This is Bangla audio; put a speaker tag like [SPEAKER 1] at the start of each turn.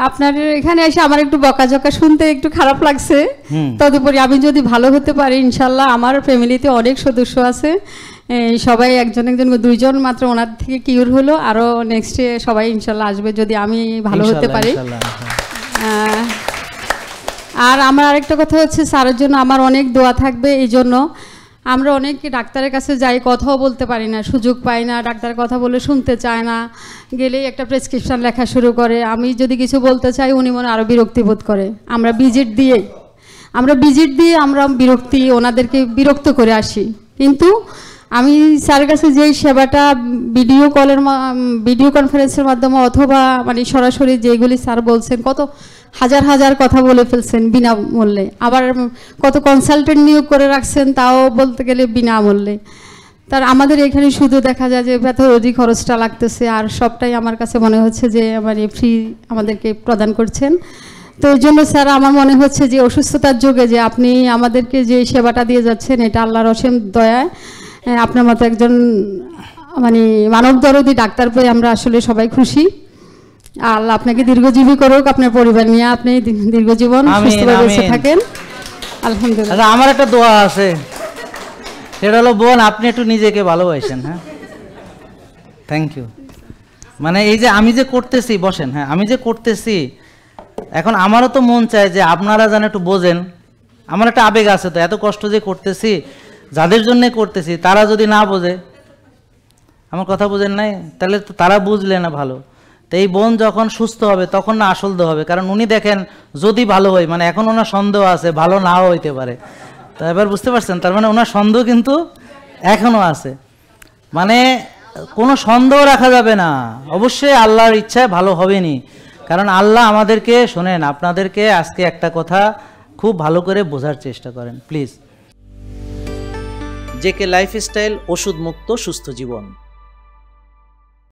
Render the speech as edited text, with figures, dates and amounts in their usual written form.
[SPEAKER 1] আপনার এখানে এসে আমার একটু বকাঝকা শুনতে একটু খারাপ লাগছে। তদুপরি আমি যদি ভালো হতে পারি ইনশাল্লাহ, আমার ফ্যামিলিতে অনেক সদস্য আছে, সবাই একজন দুইজন মাত্র ওনার থেকে কিউর হলো, আরও নেক্সটে সবাই ইনশাল্লাহ আসবে যদি আমি ভালো হতে পারি। আর আমার আরেকটা কথা হচ্ছে, স্যারের জন্য আমার অনেক দোয়া থাকবে। এই জন্য আমরা অনেক ডাক্তারের কাছে যাই, কথাও বলতে পারি না, সুযোগ পাই না, ডাক্তার কথা বলে শুনতে চায় না, গেলেই একটা প্রেসক্রিপশান লেখা শুরু করে। আমি যদি কিছু বলতে চাই উনি মনে আরও বিরক্তিবোধ করে। আমরা ভিজিট দিয়ে আমরা ওনাদেরকে বিরক্ত করে আসি। কিন্তু আমি স্যারের কাছে যেই সেবাটা ভিডিও কনফারেন্সের মাধ্যমে অথবা মানে সরাসরি যেগুলি স্যার বলছেন, কত হাজার হাজার কথা বলে ফেলছেন বিনামূল্যে, আবার কত কনসালটেন্ট নিয়োগ করে রাখছেন তাও বলতে গেলে বিনামূল্যে। তার আমাদের এখানে শুধু দেখা যায় যে প্যাথোলজি খরচটা লাগতেছে, আর সবটাই আমার কাছে মনে হচ্ছে যে মানে ফ্রি আমাদেরকে প্রদান করছেন। তো এই জন্য স্যার আমার মনে হচ্ছে যে অসুস্থতার যুগে যে আপনি আমাদেরকে যে সেবাটা দিয়ে যাচ্ছেন, এটা আল্লাহর অসীম দয়ায় আপনার মতো একজন মানে মানব দরদি ডাক্তার পেয়ে আমরা আসলে সবাই খুশি। আল্লাহ আপনাকে দীর্ঘজীবী করুক, আপনার পরিবার নিয়ে আপনি দীর্ঘজীবন সুস্থভাবে বেঁচে থাকেন। আলহামদুলিল্লাহ।
[SPEAKER 2] আমার একটা দোয়া আছে, সেটা হলো বোন আপনি একটু নিজেকে ভালোবাসেন। হ্যাঁ, থ্যাংক ইউ। মানে এই যে আমি যে করতেছি, বসেন, হ্যাঁ আমি যে করতেছি এখন আমারও তো মন চায় যে আপনারা যেন একটু বোঝেন। আমার একটা আবেগ আছে, তো এত কষ্ট যে করতেছি, যাদের জন্য করতেছি তারা যদি না বোঝে, আমার কথা বোঝেন নাই, তাহলে তো তারা বুঝলে না ভালো। তো এই বোন যখন সুস্থ হবে তখন না আসল হবে, কারণ উনি দেখেন যদি ভালো হয়, মানে এখন ওনার সন্দেহ আছে, ভালো নাও হইতে পারে। তো এবার বুঝতে পারছেন, তার মানে ওনার সন্দেহ কিন্তু এখনও আছে, মানে কোনো সন্দেহ রাখা যাবে না, অবশ্যই আল্লাহর ইচ্ছায় ভালো হবেনি। কারণ আল্লাহ আমাদেরকে, শোনেন আপনাদেরকে আজকে একটা কথা খুব ভালো করে বোঝার চেষ্টা করেন প্লিজ।
[SPEAKER 3] জেকে লাইফস্টাইল, ওষুধ মুক্ত সুস্থ জীবন।